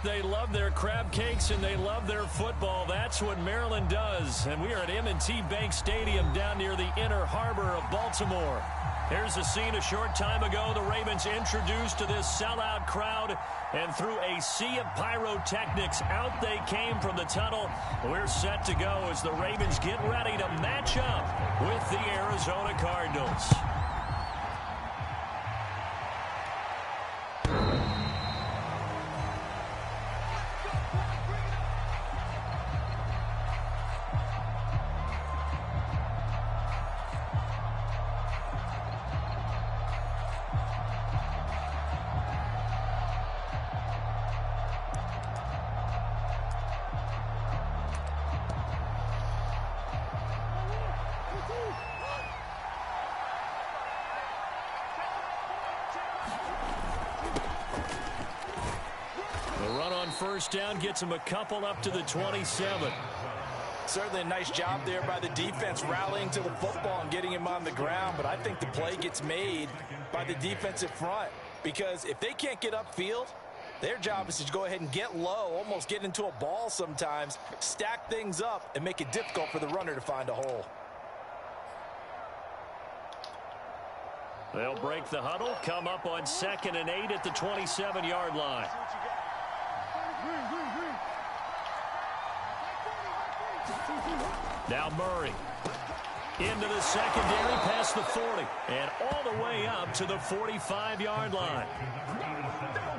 They love their crab cakes and they love their football. That's what Maryland does. And we are at M&T Bank Stadium down near the Inner Harbor of Baltimore. Here's a scene a short time ago. The Ravens introduced to this sellout crowd, and through a sea of pyrotechnics, out they came from the tunnel. We're set to go as the Ravens get ready to match up with the Arizona Cardinals. First down gets him a couple up to the 27. Certainly a nice job there by the defense rallying to the football and getting him on the ground, but I think the play gets made by the defensive front because if they can't get upfield, their job is to go ahead and get low, almost get into a ball sometimes, stack things up, and make it difficult for the runner to find a hole. They'll break the huddle, come up on 2nd and 8 at the 27-yard line. Now Murray into the secondary past the 40 and all the way up to the 45-yard line.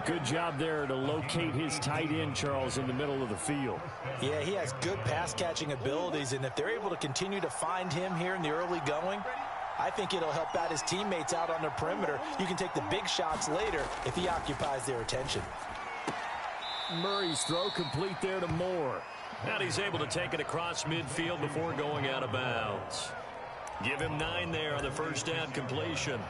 Good job there to locate his tight end, Charles, in the middle of the field. Yeah, he has good pass-catching abilities, and if they're able to continue to find him here in the early going, I think it'll help out his teammates out on the perimeter. You can take the big shots later if he occupies their attention. Murray's throw complete there to Moore. And he's able to take it across midfield before going out of bounds. Give him 9 there on the first down completion.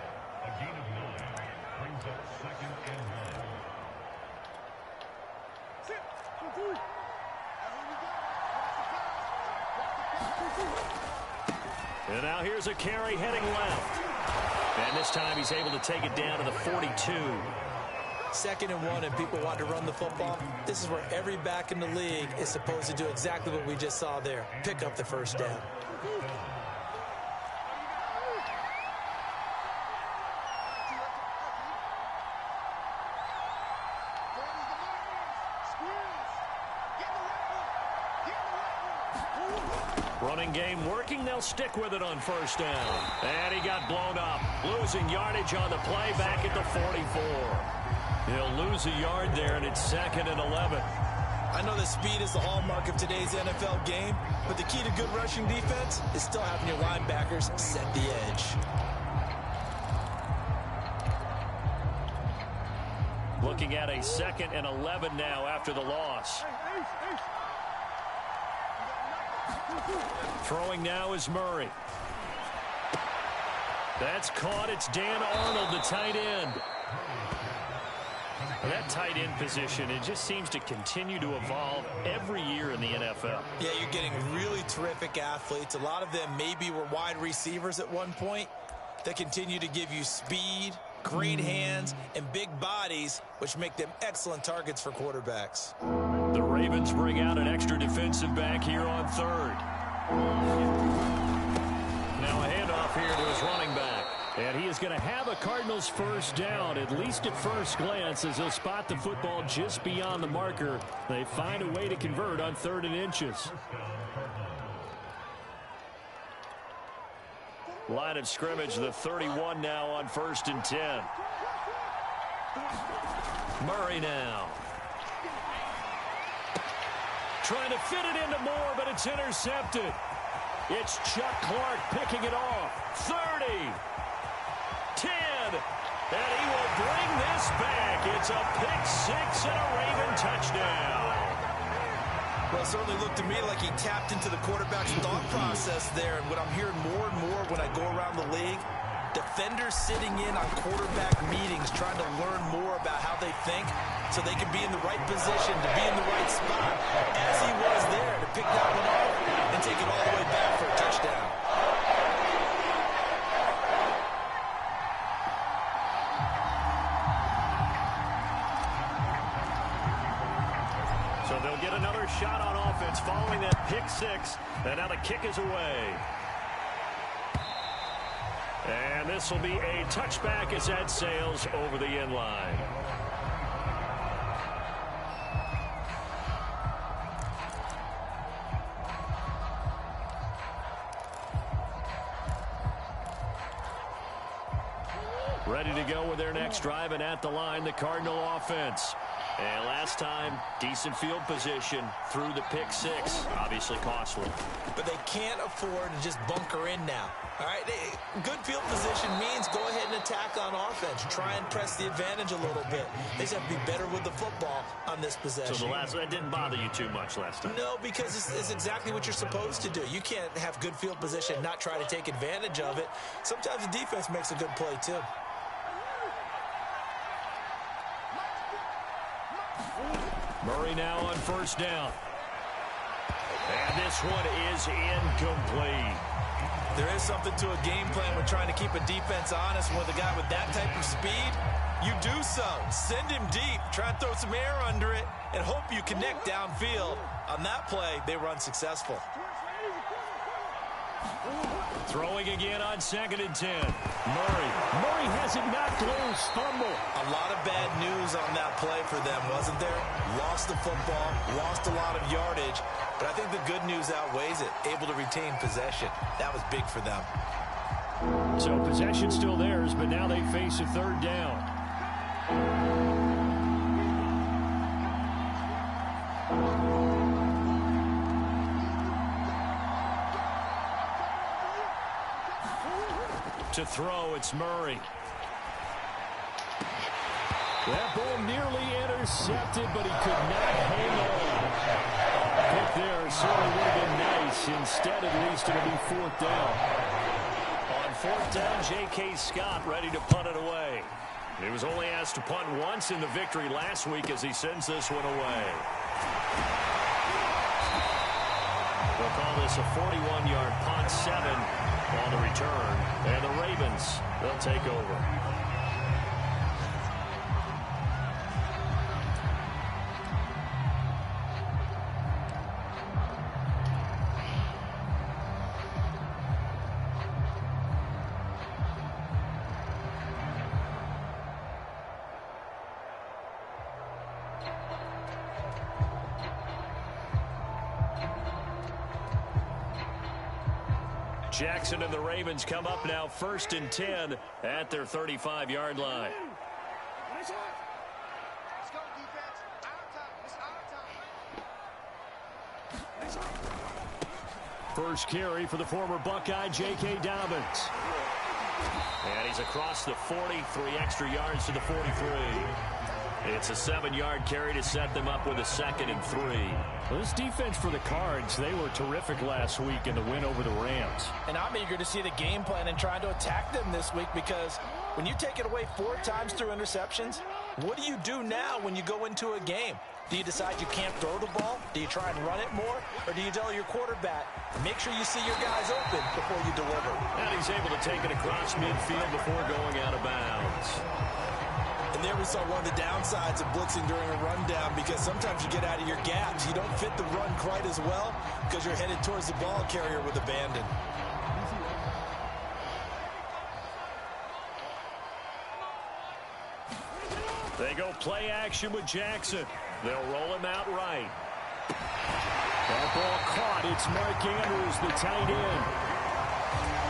And now here's a carry heading left. And this time he's able to take it down to the 42. 2nd and 1 and people want to run the football. This is where every back in the league is supposed to do exactly what we just saw there. Pick up the first down. Running game working. They'll stick with it on first down. And he got blown up. Losing yardage on the play back at the 44. He'll lose a yard there, and it's 2nd and 11. I know that speed is the hallmark of today's NFL game, but the key to good rushing defense is still having your linebackers set the edge. Looking at a 2nd and 11 now after the loss. Throwing now is Murray. That's caught. It's Dan Arnold, the tight end. That tight end position, it just seems to continue to evolve every year in the NFL. Yeah, you're getting really terrific athletes. A lot of them maybe were wide receivers at one point that continue to give you speed, great hands, and big bodies, which make them excellent targets for quarterbacks. The Ravens bring out an extra defensive back here on 3rd. Now a handoff here to his running back. And he is going to have a Cardinals first down, at least at first glance, as he'll spot the football just beyond the marker. They find a way to convert on 3rd and inches. Line of scrimmage, the 31 now on 1st and 10. Murray now. Trying to fit it into Moore, but it's intercepted. It's Chuck Clark picking it off. 30. 10, and he will bring this back. It's a pick-6 and a Raven touchdown. Well, it certainly looked to me like he tapped into the quarterback's thought process there, and what I'm hearing more and more when I go around the league, defenders sitting in on quarterback meetings trying to learn more about how they think so they can be in the right position to be in the right spot, as he was there to pick that one off and take it all the way back for a touchdown. another shot on offense following that pick six. And now the kick is away. And this will be a touchback as that sails over the end line. Ready to go with their next drive, and at the line, the Cardinal offense. And last time, decent field position through the pick six. Obviously costly. But they can't afford to just bunker in now. All right, good field position means go ahead and attack on offense. Try and press the advantage a little bit. They just have to be better with the football on this possession. So that didn't bother you too much last time? No, because it's exactly what you're supposed to do. You can't have good field position and not try to take advantage of it. Sometimes the defense makes a good play, too. Murray now on first down. And this one is incomplete. There is something to a game plan when trying to keep a defense honest. With a guy with that type of speed, you do so. Send him deep. Try and throw some air under it and hope you connect downfield. On that play, they were unsuccessful. Throwing again on 2nd and 10. Murray has it knocked loose. Fumble. A lot of bad news on that play for them, wasn't there? Lost the football, lost a lot of yardage, but I think the good news outweighs it. Able to retain possession. That was big for them. So possession still theirs, but now they face a 3rd down. To throw, it's Murray. That ball nearly intercepted, but he could not hang on. Pick there certainly would have been nice. Instead, at least, it'll be 4th down. On 4th down, J.K. Scott ready to punt it away. He was only asked to punt once in the victory last week as he sends this one away. We'll call this a 41-yard punt, 7 on the return. And the Ravens, they'll take over. Jackson and the Ravens come up now 1st and 10 at their 35-yard line. First carry for the former Buckeye, J.K. Dobbins. And he's across the 40, 3 extra yards to the 43. It's a 7-yard carry to set them up with a 2nd and 3. Well, this defense for the Cards, they were terrific last week in the win over the Rams. And I'm eager to see the game plan and trying to attack them this week, because when you take it away 4 times through interceptions, what do you do now when you go into a game? Do you decide you can't throw the ball? Do you try and run it more? Or do you tell your quarterback, make sure you see your guys open before you deliver? And he's able to take it across midfield before going out of bounds. And there we saw one of the downsides of blitzing during a rundown, because sometimes you get out of your gaps. You don't fit the run quite as well because you're headed towards the ball carrier with abandon. They go play action with Jackson. They'll roll him out right. That ball caught. It's Mark Andrews, the tight end.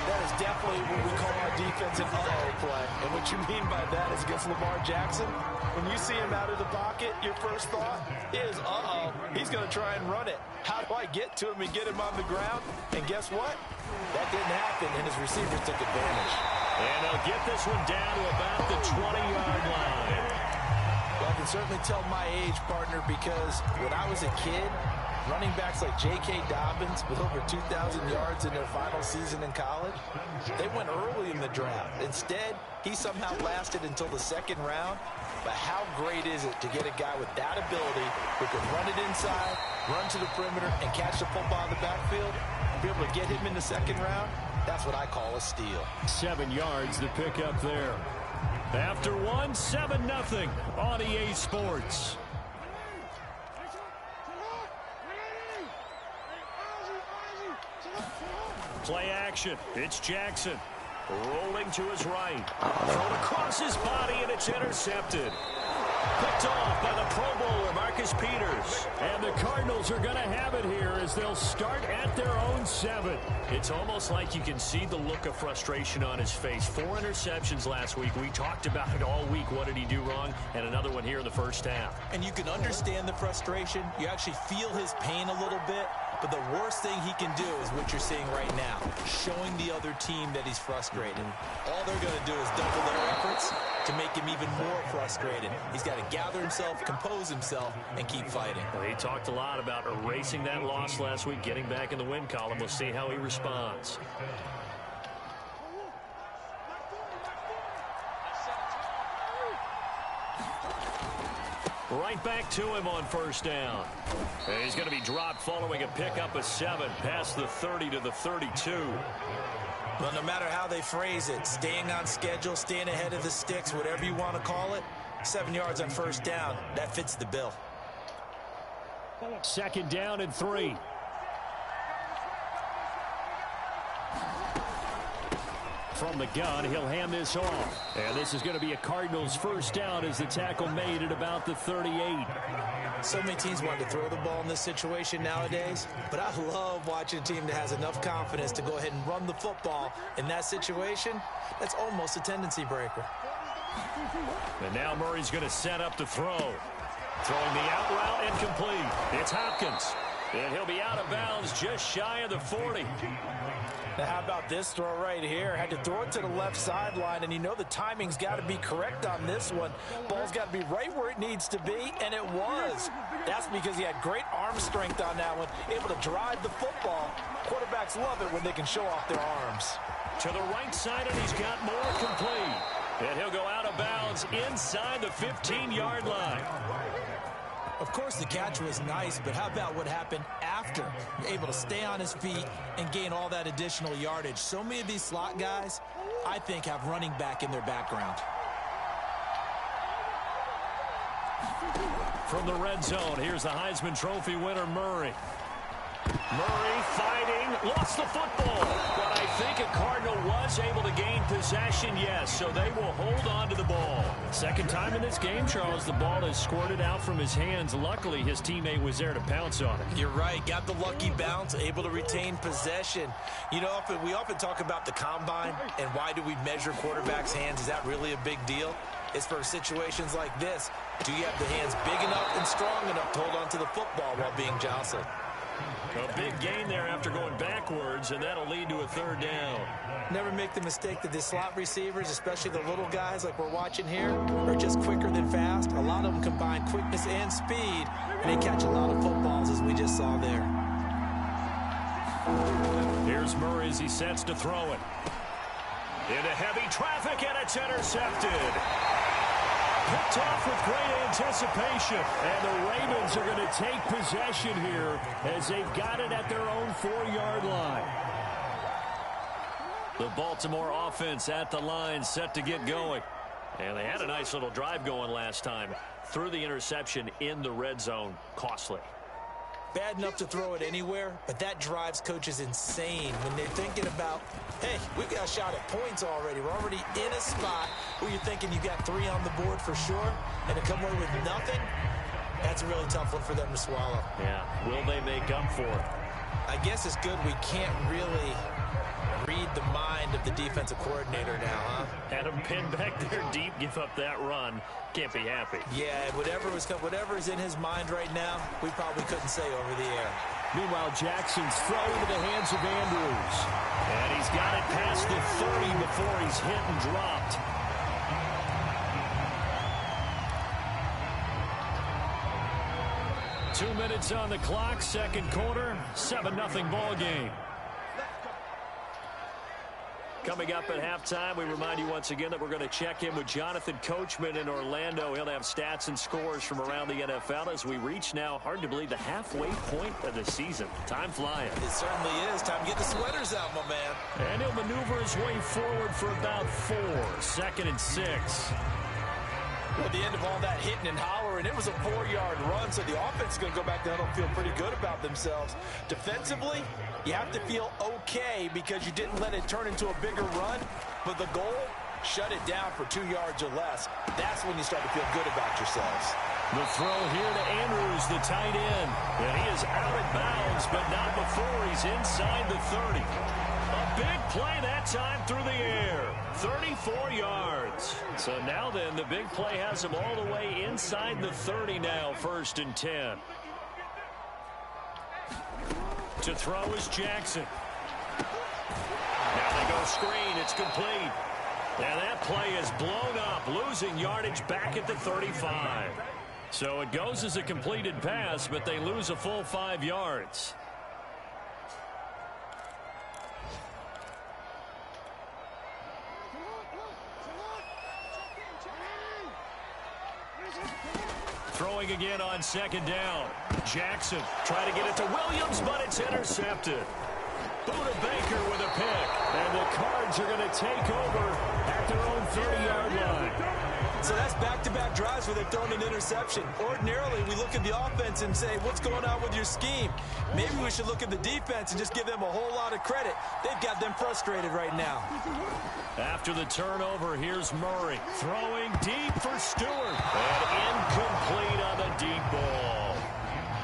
That is definitely what we call our defensive uh-oh play. And what you mean by that is against Lamar Jackson, when you see him out of the pocket, your first thought is, uh-oh, he's going to try and run it. How do I get to him and get him on the ground? And guess what? That didn't happen, and his receivers took advantage. And they'll get this one down to about the 20-yard line. Well, I can certainly tell my age, partner, because when I was a kid, running backs like J.K. Dobbins with over 2,000 yards in their final season in college, they went early in the draft. Instead, he somehow lasted until the 2nd round. But how great is it to get a guy with that ability who can run it inside, run to the perimeter, and catch the football in the backfield, be able to get him in the 2nd round? That's what I call a steal. 7 yards to pick up there. After one, 7-0 on EA Sports. Play action. It's Jackson. Rolling to his right. Thrown across his body, and it's intercepted. Picked off by the Pro Bowler, Marcus Peters. And the Cardinals are going to have it here as they'll start at their own 7. It's almost like you can see the look of frustration on his face. 4 interceptions last week. We talked about it all week. What did he do wrong? And another one here in the first half. And you can understand the frustration. You actually feel his pain a little bit. But the worst thing he can do is what you're seeing right now, showing the other team that he's frustrated. All they're going to do is double their efforts to make him even more frustrated. He's got to gather himself, compose himself, and keep fighting. Well, he talked a lot about erasing that loss last week, getting back in the win column. We'll see how he responds. Right back to him on first down. And he's going to be dropped following a pickup of 7 past the 30 to the 32. Well, no matter how they phrase it, staying on schedule, staying ahead of the sticks, whatever you want to call it, 7 yards on first down, that fits the bill. 2nd down and 3. From the gun, he'll hand this off. And this is going to be a Cardinals first down as the tackle made at about the 38. So many teams want to throw the ball in this situation nowadays, but I love watching a team that has enough confidence to go ahead and run the football. In that situation, that's almost a tendency breaker. And now Murray's going to set up to throw. Throwing the out route incomplete. It's Hopkins. And he'll be out of bounds just shy of the 40. Now, how about this throw right here? Had to throw it to the left sideline, and you know the timing's got to be correct on this one. Ball's got to be right where it needs to be, and it was. That's because he had great arm strength on that one, able to drive the football. Quarterbacks love it when they can show off their arms. To the right side, and he's got more complete. And he'll go out of bounds inside the 15-yard line. Of course, the catch was nice, but how about what happened after? Able to stay on his feet and gain all that additional yardage. So many of these slot guys, I think, have running back in their background. From the red zone, here's the Heisman Trophy winner, Murray. Murray fighting, lost the football. But I think a Cardinal was able to gain possession, yes, so they will hold on to the ball. Second time in this game, Charles, the ball has squirted out from his hands. Luckily, his teammate was there to pounce on it. You're right, got the lucky bounce, able to retain possession. You know, we often talk about the combine and why do we measure quarterbacks' hands. Is that really a big deal? It's for situations like this. Do you have the hands big enough and strong enough to hold on to the football while being jostled? A big gain there after going backwards, and that'll lead to a 3rd down. Never make the mistake that the slot receivers, especially the little guys like we're watching here, are just quicker than fast. A lot of them combine quickness and speed, and they catch a lot of footballs, as we just saw there. Here's Murray as he sets to throw it. Into heavy traffic, and it's intercepted. Picked off with great anticipation, and the Ravens are going to take possession here as they've got it at their own 4-yard line. The Baltimore offense at the line, set to get going. And they had a nice little drive going last time. Threw the interception in the red zone. Costly. Bad enough to throw it anywhere, but that drives coaches insane when they're thinking about, hey, we've got a shot at points already. We're already in a spot where you're thinking you got 3 on the board for sure, and to come away with nothing, that's a really tough one for them to swallow. Yeah, will they make up for it? I guess it's good we can't really read the mind of the defensive coordinator now, huh? Had him pinned back there deep, give up that run. Can't be happy. Yeah, whatever is in his mind right now, we probably couldn't say over the air. Meanwhile, Jackson's throw into the hands of Andrews. And he's got it past the 30 before he's hit and dropped. Two minutes on the clock, second quarter, 7-0 ball game. Coming up at halftime, we remind you once again that we're going to check in with Jonathan Coachman in Orlando. He'll have stats and scores from around the NFL as we reach now, hard to believe, the halfway point of the season. Time flying. It certainly is. Time to get the sweaters out, my man. And he'll maneuver his way forward for about 4. 2nd and 6. Well, at the end of all that hitting and hollering, and it was a 4-yard run, so the offense is going to go back down and feel pretty good about themselves. Defensively, you have to feel okay because you didn't let it turn into a bigger run, but the goal, shut it down for 2 yards or less. That's when you start to feel good about yourselves. The throw here to Andrews, the tight end. And he is out of bounds, but not before he's inside the 30. A big play that time through the air. 34 yards. So now then, the big play has him all the way inside the 30 now, 1st and 10. To throw is Jackson. Now they go screen. It's complete. And that play is blown up, losing yardage back at the 35. So it goes as a completed pass, but they lose a full 5 yards. Throwing again on 2nd down. Jackson trying to get it to Williams, but it's intercepted. Buda Baker with a pick. And the Cards are going to take over at their own 30-yard line. So that's back-to-back drives where they've thrown an interception. Ordinarily, we look at the offense and say, what's going on with your scheme? Maybe we should look at the defense and just give them a whole lot of credit. They've got them frustrated right now. After the turnover, here's Murray. Throwing deep for Stewart. And incomplete on the deep ball.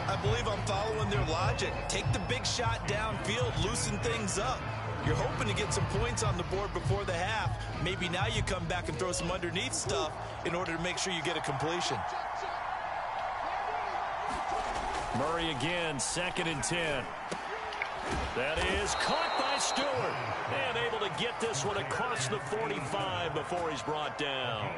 I believe I'm following their logic. Take the big shot downfield, loosen things up. You're hoping to get some points on the board before the half. Maybe now you come back and throw some underneath stuff in order to make sure you get a completion. Murray again, 2nd and 10. That is caught by Stewart. And able to get this one across the 45 before he's brought down.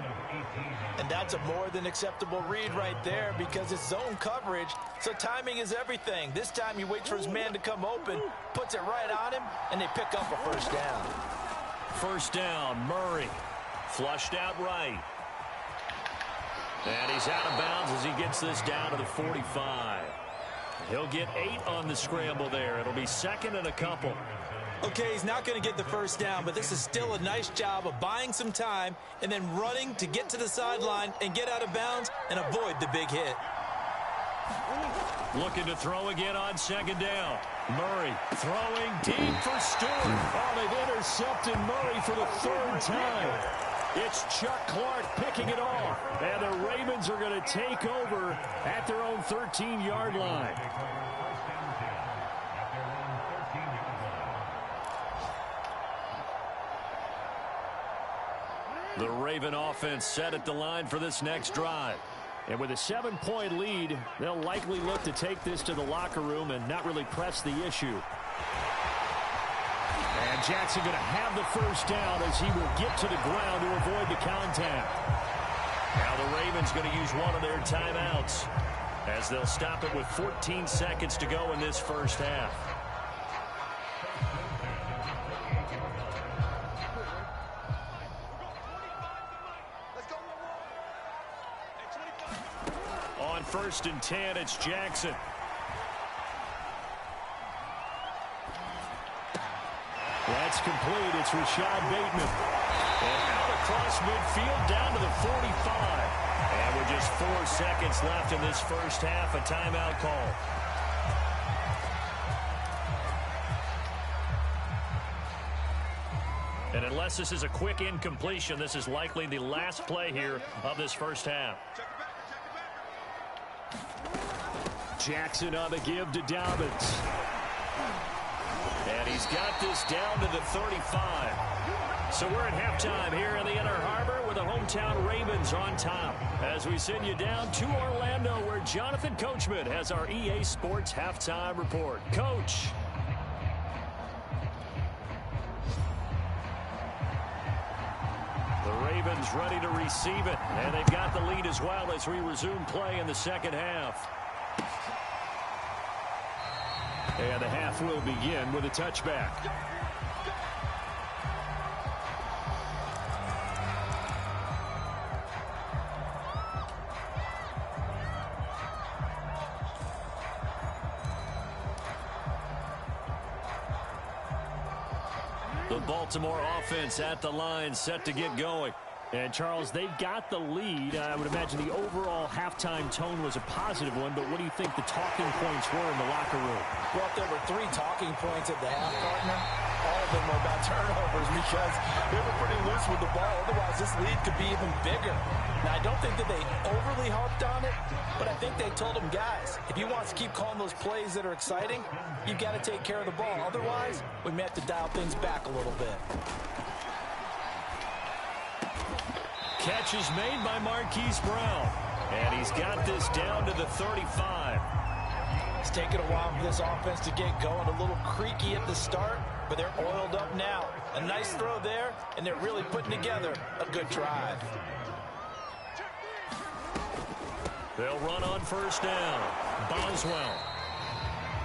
And that's a more than acceptable read right there because it's zone coverage, so timing is everything. This time he waits for his man to come open, puts it right on him, and they pick up a 1st down. 1st down, Murray. Flushed out right. And he's out of bounds as he gets this down to the 45. He'll get 8 on the scramble there. It'll be 2nd and a couple. Okay, he's not going to get the 1st down, but this is still a nice job of buying some time and then running to get to the sideline and get out of bounds and avoid the big hit. Looking to throw again on 2nd down. Murray throwing deep for Stewart. Oh, they've intercepted Murray for the 3rd time. It's Chuck Clark picking it off. And the Ravens are going to take over at their own 13-yard line. The Raven offense set at the line for this next drive. And with a 7-point lead, they'll likely look to take this to the locker room and not really press the issue. And Jackson going to have the 1st down as he will get to the ground to avoid the contact. Now the Ravens going to use one of their timeouts as they'll stop it with 14 seconds to go in this 1st half. On 1st and 10, it's Jackson. That's complete. It's Rashad Bateman. And out across midfield down to the 45. And with just 4 seconds left in this 1st half, a timeout call. And unless this is a quick incompletion, this is likely the last play here of this 1st half. Jackson on the give to Dobbins. And he's got this down to the 35. So we're at halftime here in the Inner Harbor with the hometown Ravens on top. As we send you down to Orlando where Jonathan Coachman has our EA Sports halftime report. Coach. The Ravens ready to receive it. And they've got the lead as well as we resume play in the 2nd half. And the half will begin with a touchback. The Baltimore offense at the line set to get going. And, Charles, they've got the lead. I would imagine the overall halftime tone was a positive one, but what do you think the talking points were in the locker room? Well, if there were 3 talking points at the half, partner, all of them were about turnovers because they were pretty loose with the ball. Otherwise, this lead could be even bigger. Now, I don't think that they overly harped on it, but I think they told them, guys, if you want to keep calling those plays that are exciting, you've got to take care of the ball. Otherwise, we may have to dial things back a little bit. Catch is made by Marquise Brown. And he's got this down to the 35. It's taken a while for this offense to get going. A little creaky at the start, but they're oiled up now. A nice throw there, and they're really putting together a good drive. They'll run on first down. Boswell.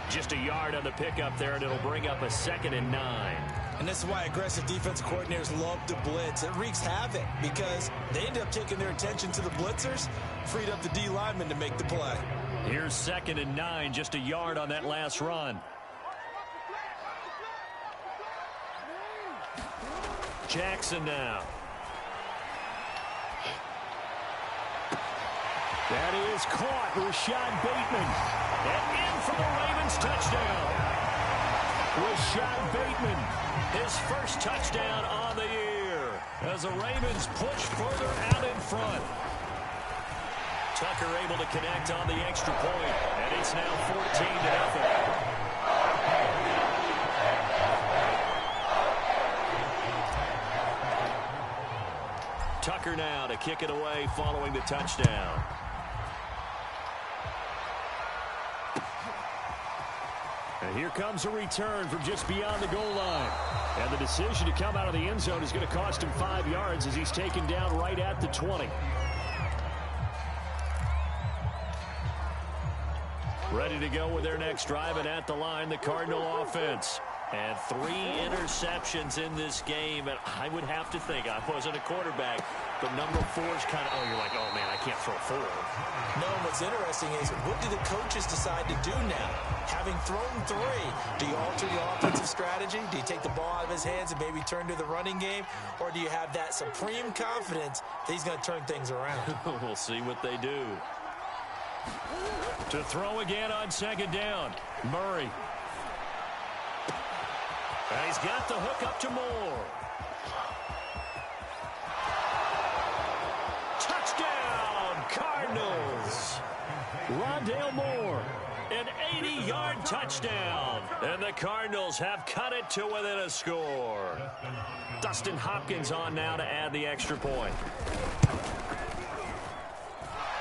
Just a yard on the pickup there, and it'll bring up a 2nd and 9. And this is why aggressive defense coordinators love to blitz. It wreaks havoc because they end up taking their attention to the blitzers, freed up the D lineman to make the play. Here's 2nd and 9, just a yard on that last run. Jackson now. That is caught. Rashad Bateman. And in for the Ravens touchdown. Rashad Bateman, his first touchdown on the year as the Ravens push further out in front. Tucker able to connect on the extra point, and it's now 14-0. Tucker now to kick it away following the touchdown. And here comes a return from just beyond the goal line. And the decision to come out of the end zone is going to cost him 5 yards as he's taken down right at the 20. Ready to go with their next drive, and at the line, the Cardinal offense. And 3 interceptions in this game, and I would have to think, I wasn't a quarterback, but number 4 is kind of, oh, you're like, oh, man, I can't throw 4. No, what's interesting is, what do the coaches decide to do now? Having thrown 3, do you alter your offensive strategy? Do you take the ball out of his hands and maybe turn to the running game? Or do you have that supreme confidence that he's going to turn things around? We'll see what they do. To throw again on 2nd down, Murray. And he's got the hook up to Moore. Touchdown, Cardinals. Rondale Moore, an 80-yard touchdown. And the Cardinals have cut it to within a score. Dustin Hopkins on now to add the extra point.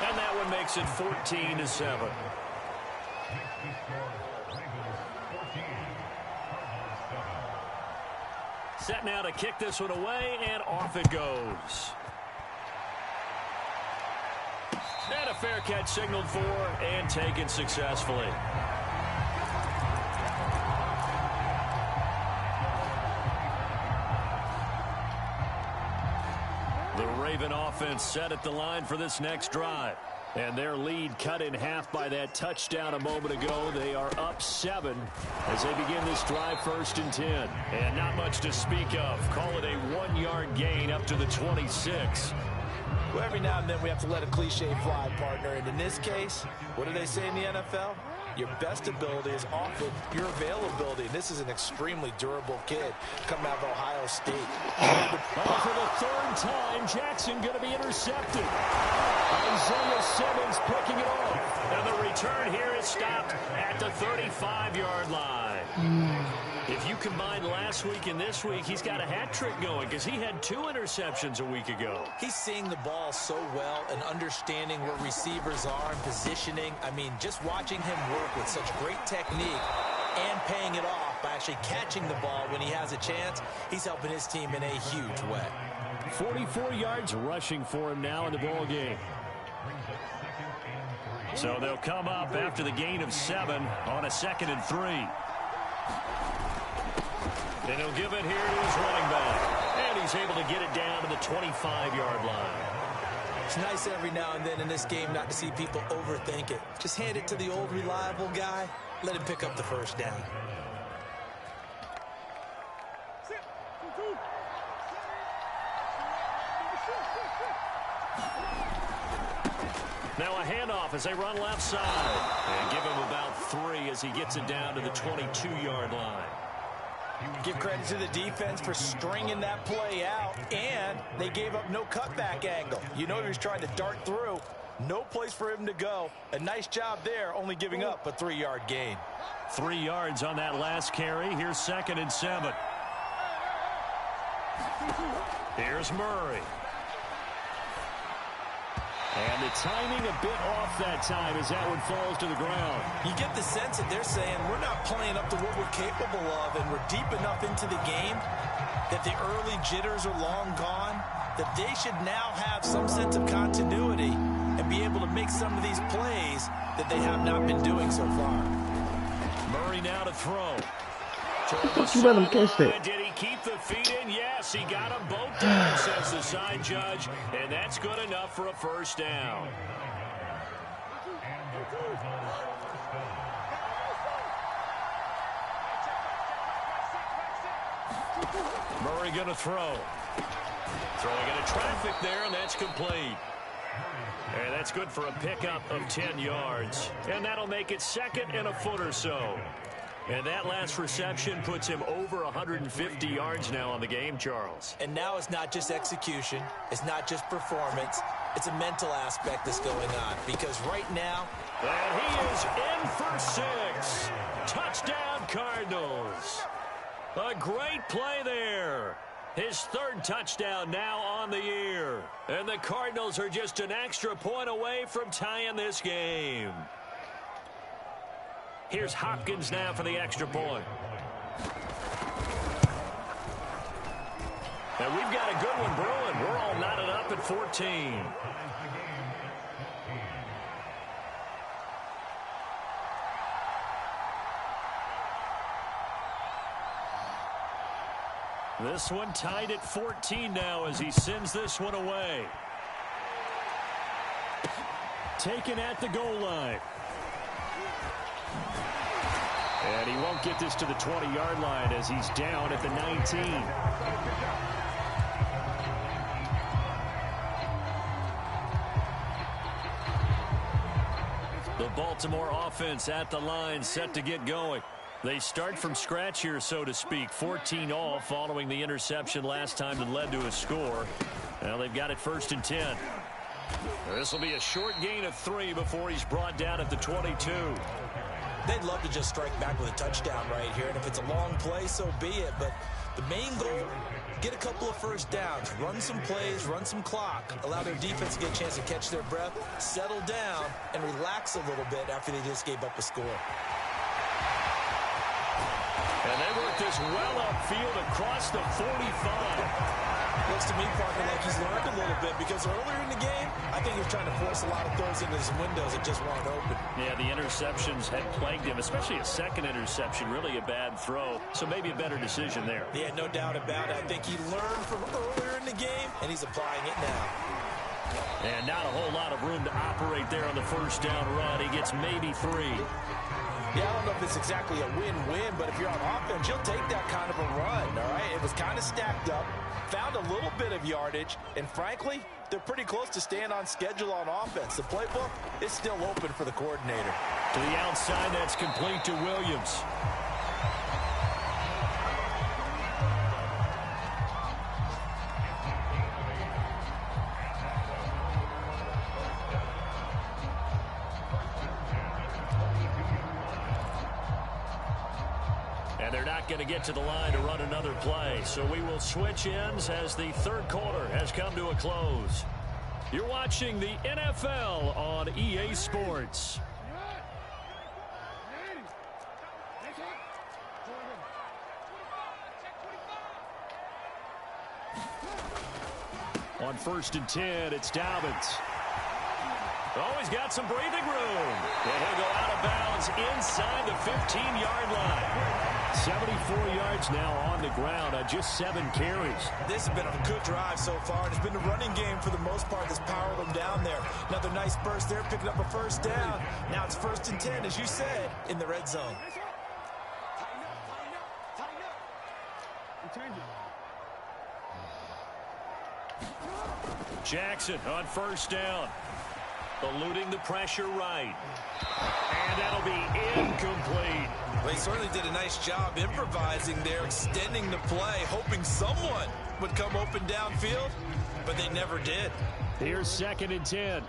And that one makes it 14-7. Set now to kick this one away, and off it goes. And a fair catch signaled for and taken successfully. The Raven offense set at the line for this next drive. And their lead cut in half by that touchdown a moment ago. They are up 7 as they begin this drive 1st and 10. And not much to speak of. Call it a 1-yard gain up to the 26. Well, every now and then we have to let a cliche fly, partner. And in this case, what do they say in the NFL? Your best ability is often your availability. And this is an extremely durable kid coming out of Ohio State. For the 3rd time, Jackson going to be intercepted. Isaiah Simmons picking it off. And the return here is stopped at the 35-yard line. If you combine last week and this week, he's got a hat trick going because he had 2 interceptions a week ago. He's seeing the ball so well and understanding where receivers are and positioning. I mean, just watching him work with such great technique and paying it off by actually catching the ball when he has a chance, he's helping his team in a huge way. 44 yards rushing for him now in the ball game. So they'll come up after the gain of 7 on a 2nd and 3. And he'll give it here to his running back. And he's able to get it down to the 25-yard line. It's nice every now and then in this game not to see people overthink it. Just hand it to the old reliable guy. Let him pick up the 1st down. Now a handoff as they run left side. And give him about 3 as he gets it down to the 22-yard line. Give credit to the defense for stringing that play out, and they gave up no cutback angle. You know he was trying to dart through. No place for him to go. A nice job there, only giving up a 3-yard gain. 3 yards on that last carry. Here's 2nd and 7. Here's Murray. And the timing a bit off that time as that one falls to the ground. You get the sense that they're saying we're not playing up to what we're capable of, and we're deep enough into the game that the early jitters are long gone, that they should now have some sense of continuity and be able to make some of these plays that they have not been doing so far. Murray now to throw. You let him catch that. Did he keep the feet in? Yes, he got them both down, says the side judge, and that's good enough for a first down. Murray going to throw. Throwing into traffic there, and that's complete. And that's good for a pickup of 10 yards. And that'll make it 2nd and a foot or so. And that last reception puts him over 150 yards now on the game, Charles. And now it's not just execution. It's not just performance. It's a mental aspect that's going on. Because right now... And he is in for 6. Touchdown, Cardinals. A great play there. His 3rd touchdown now on the year. And the Cardinals are just an extra point away from tying this game. Here's Hopkins now for the extra point. And we've got a good one brewing. We're all knotted up at 14. This one tied at 14 now as he sends this one away. Taken at the goal line. And he won't get this to the 20-yard line as he's down at the 19. The Baltimore offense at the line, set to get going. They start from scratch here, so to speak. 14 all following the interception last time that led to a score. Now they've got it 1st and 10. This will be a short gain of 3 before he's brought down at the 22. They'd love to just strike back with a touchdown right here, and if it's a long play, so be it. But the main goal, get a couple of first downs, run some plays, run some clock, allow their defense to get a chance to catch their breath, settle down, and relax a little bit after they just gave up a score. And they work this well upfield across the 45. Looks to me, Parker, like he's learned a little bit because earlier in the game, I think he was trying to force a lot of throws into some windows that just weren't open. Yeah, the interceptions had plagued him, especially a second interception, really a bad throw. So maybe a better decision there. Yeah, no doubt about it. I think he learned from earlier in the game, and he's applying it now. And not a whole lot of room to operate there on the first down run. He gets maybe 3. Yeah, I don't know if it's exactly a win-win, but if you're on offense, you'll take that kind of a run, all right? It was kind of stacked up, found a little bit of yardage, and frankly, they're pretty close to staying on schedule on offense. The playbook is still open for the coordinator. To the outside, that's complete to Williams. Going to get to the line to run another play. So we will switch ends as the 3rd quarter has come to a close. You're watching the NFL on EA Sports. On 1st and 10, it's Dobbins. Oh, he's got some breathing room. And he'll go out of bounds inside the 15-yard line. 74 yards now on the ground on just 7 carries. This has been a good drive so far, and it's been the running game for the most part that's powered them down there. Another nice burst there, picking up a first down. Now it's 1st and 10, as you said, in the red zone. Jackson on first down. Eluding the pressure right. And that'll be incomplete. Well, he certainly did a nice job improvising there, extending the play, hoping someone would come open downfield, but they never did. Here's 2nd and 10.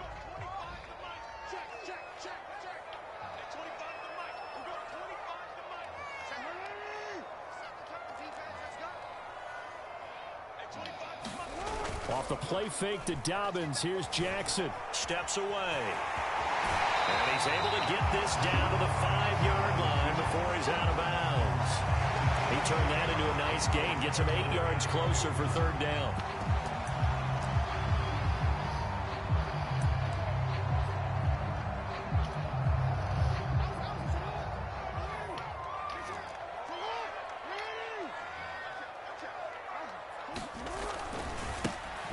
Off the play fake to Dobbins. Here's Jackson. Steps away. And he's able to get this down to the 5-yard line before he's out of bounds. He turned that into a nice gain. Gets him 8 yards closer for 3rd down.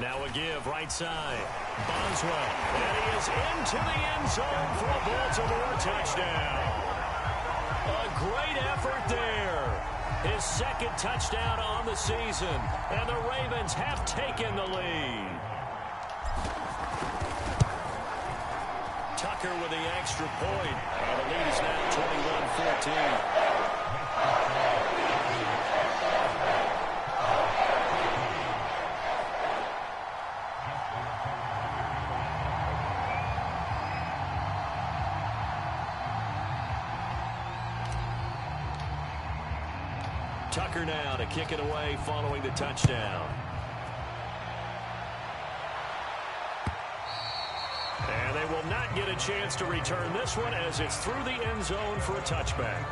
Now a give right side. Boswell. And he is into the end zone for a Baltimore touchdown. A great effort there. His 2nd touchdown on the season. And the Ravens have taken the lead. Tucker with the extra point. The lead is now 21-14. Tucker now to kick it away following the touchdown. And they will not get a chance to return this one as it's through the end zone for a touchback.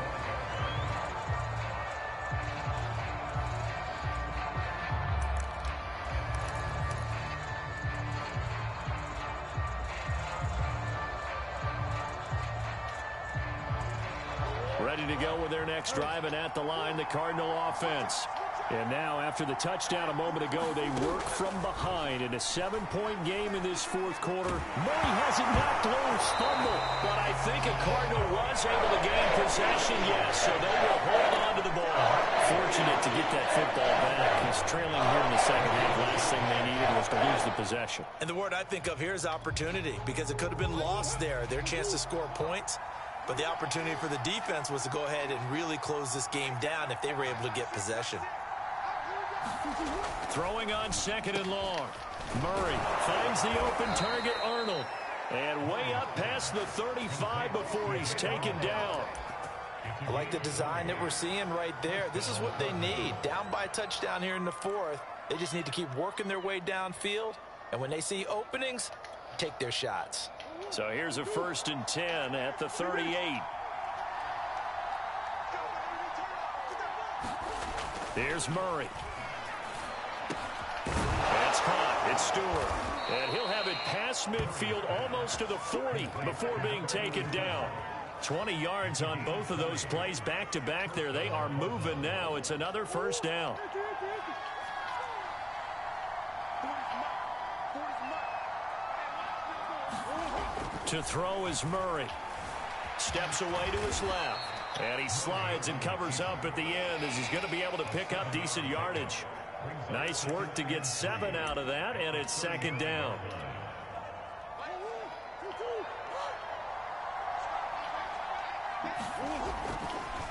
Ready to go with their next drive, and at the line, the Cardinal offense. And now, after the touchdown a moment ago, they work from behind in a 7-point game in this 4th quarter. Murray has it knocked loose, fumble. But I think a Cardinal was able to gain possession, yes, so they will hold on to the ball. Fortunate to get that football back. He's trailing here in the 2nd half. Last thing they needed was to lose the possession. And the word I think of here is opportunity, because it could have been lost there. Their chance to score points. But the opportunity for the defense was to go ahead and really close this game down if they were able to get possession. Throwing on 2nd and long. Murray finds the open target, Arnold. And way up past the 35 before he's taken down. I like the design that we're seeing right there. This is what they need. Down by a touchdown here in the 4th. They just need to keep working their way downfield. And when they see openings, take their shots. So here's a 1st and 10 at the 38. Here's Murray. It's caught. It's Stewart. And he'll have it past midfield almost to the 40 before being taken down. 20 yards on both of those plays back-to-back there. They are moving now. It's another 1st down. To throw is Murray. Steps away to his left. And he slides and covers up at the end as he's going to be able to pick up decent yardage. Nice work to get 7 out of that, and it's 2nd down.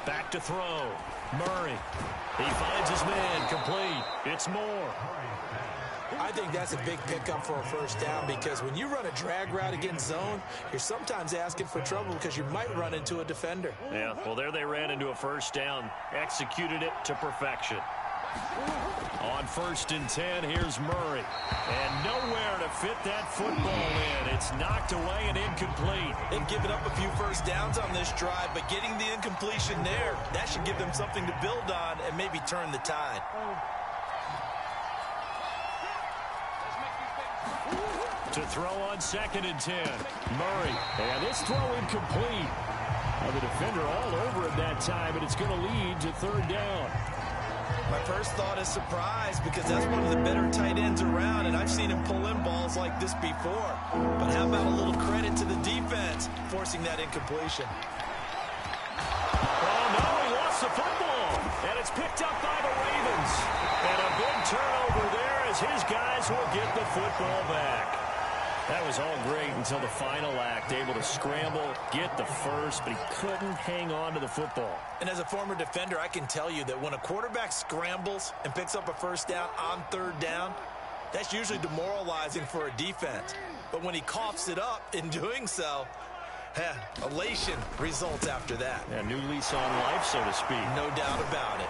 Back to throw. Murray. He finds his man complete. It's Moore. I think that's a big pickup for a 1st down, because when you run a drag route against zone, you're sometimes asking for trouble because you might run into a defender. Yeah, well, there they ran into a 1st down. Executed it to perfection. On 1st and 10, here's Murray. And nowhere to fit that football in. It's knocked away and incomplete. They've given up a few 1st downs on this drive, but getting the incompletion there, that should give them something to build on and maybe turn the tide. To throw on 2nd and 10. Murray. And this throw incomplete. Now the defender all over it that time, and it's going to lead to 3rd down. My first thought is surprise, because that's one of the better tight ends around, and I've seen him pull in balls like this before. But how about a little credit to the defense forcing that incompletion? Oh, no, he lost the football. And it's picked up by the Ravens. And a big turnover there as his guys will get football back. That was all great until the final act, able to scramble, get the first, but he couldn't hang on to the football. And as a former defender, I can tell you that when a quarterback scrambles and picks up a first down on third down, that's usually demoralizing for a defense. But when he coughs it up in doing so, elation results after that. A new lease on life, so to speak. No doubt about it.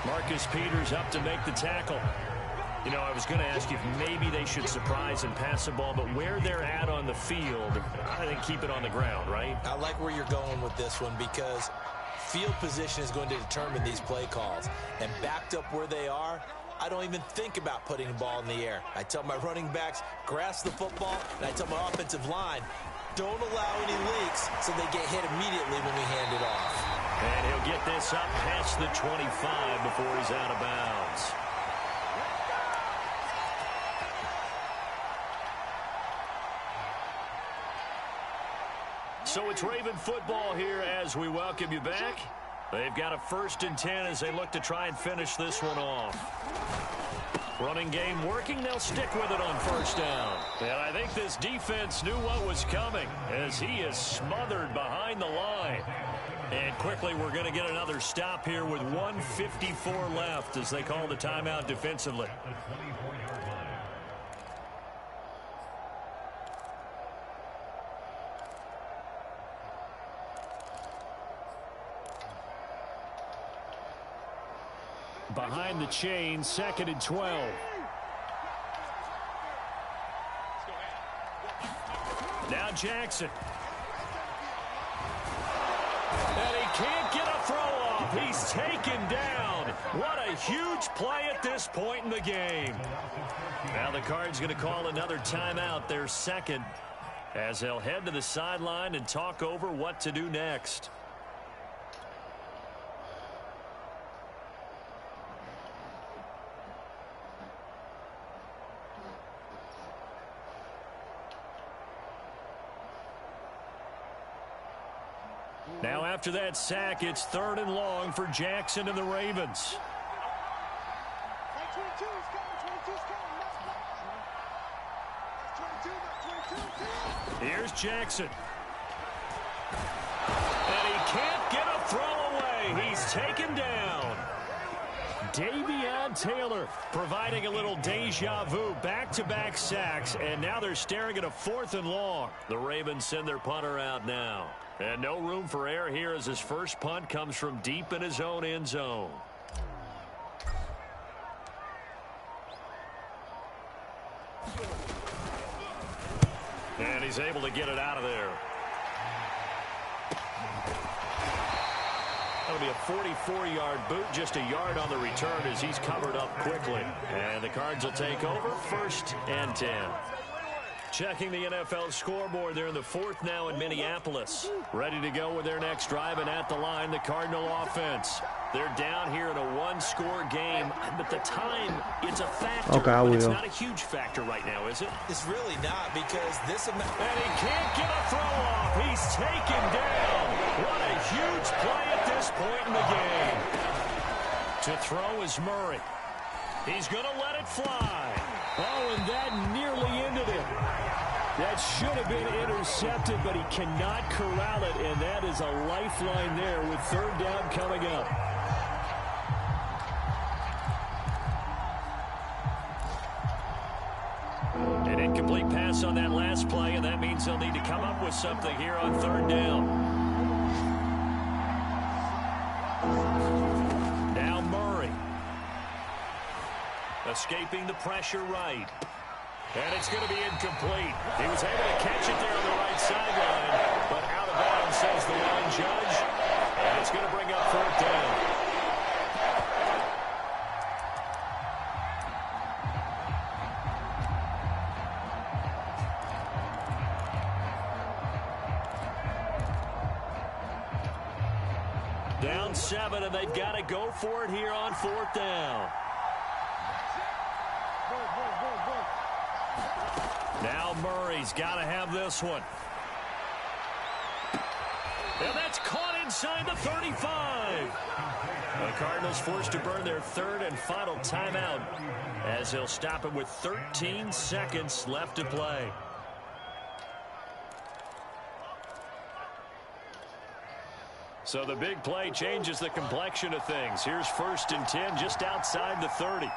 Marcus Peters up to make the tackle. You know, I was going to ask you if maybe they should surprise and pass the ball, but where they're at on the field, I think keep it on the ground, right? I like where you're going with this one because field position is going to determine these play calls. And backed up where they are, I don't even think about putting the ball in the air. I tell my running backs, grasp the football, and I tell my offensive line, don't allow any leaks so they get hit immediately when we hand it off. And he'll get this up past the 25 before he's out of bounds. So it's Raven football here as we welcome you back. They've got a 1st and 10 as they look to try and finish this one off. Running game working. They'll stick with it on 1st down. And I think this defense knew what was coming as he is smothered behind the line. And quickly we're going to get another stop here with 1:54 left as they call the timeout defensively. Behind the chain, 2nd and 12. Now Jackson. And he can't get a throw off. He's taken down. What a huge play at this point in the game. Now the Cards going to call another timeout, their 2nd, as they'll head to the sideline and talk over what to do next. Now after that sack, it's 3rd and long for Jackson and the Ravens. Here's Jackson. And he can't get a throw away. He's taken down. Davion Taylor providing a little deja vu, back-to-back sacks, and now they're staring at a 4th and long. The Ravens send their punter out now. And no room for error here as his first punt comes from deep in his own end zone. And he's able to get it out of there. That'll be a 44-yard boot, just a yard on the return as he's covered up quickly. And the Cards will take over, 1st and 10. Checking the NFL scoreboard. They're in the 4th now in Minneapolis. Ready to go with their next drive, and at the line, the Cardinal offense. They're down here in a 1-score game, but the time, it's a factor. Okay, but it's not a huge factor right now, is it? It's really not because this amount... And he can't get a throw off. He's taken down. What a huge play at this point in the game. To throw is Murray. He's going to let it fly. Oh, and that nearly ended it. That should have been intercepted, but he cannot corral it, and that is a lifeline there with 3rd down coming up. An incomplete pass on that last play, and that means they'll need to come up with something here on 3rd down. Now Murray. Escaping the pressure right. And it's going to be incomplete. He was able to catch it there on the right sideline, but out of bounds, says the line judge. And it's going to bring up 4th down. Down 7, and they've got to go for it here on 4th down. Now Murray's got to have this one. And that's caught inside the 35. The Cardinals forced to burn their third and final timeout as they'll stop it with 13 seconds left to play. So the big play changes the complexion of things. Here's 1st and 10 just outside the 30.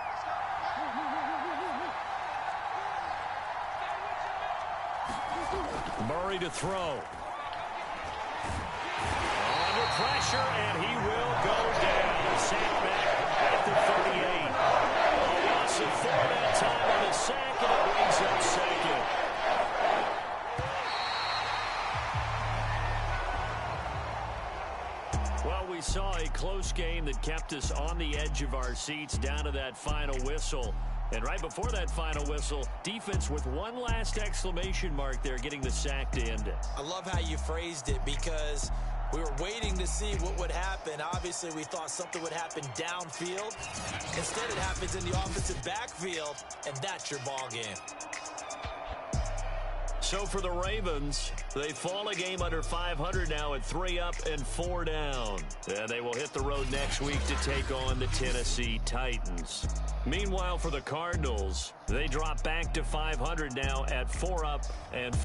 Murray to throw. Under pressure, and he will go down. Sack back at the 38. A loss of 4 that time on the sack, and it brings up second. Well, we saw a close game that kept us on the edge of our seats down to that final whistle. And right before that final whistle, defense with one last exclamation mark there, getting the sack to end it. I love how you phrased it, because we were waiting to see what would happen. Obviously, we thought something would happen downfield. Instead, it happens in the offensive backfield, and that's your ball game. So for the Ravens, they fall a game under 500 now at 3 up and 4 down. And they will hit the road next week to take on the Tennessee Titans. Meanwhile, for the Cardinals, they drop back to 500 now at 4 up and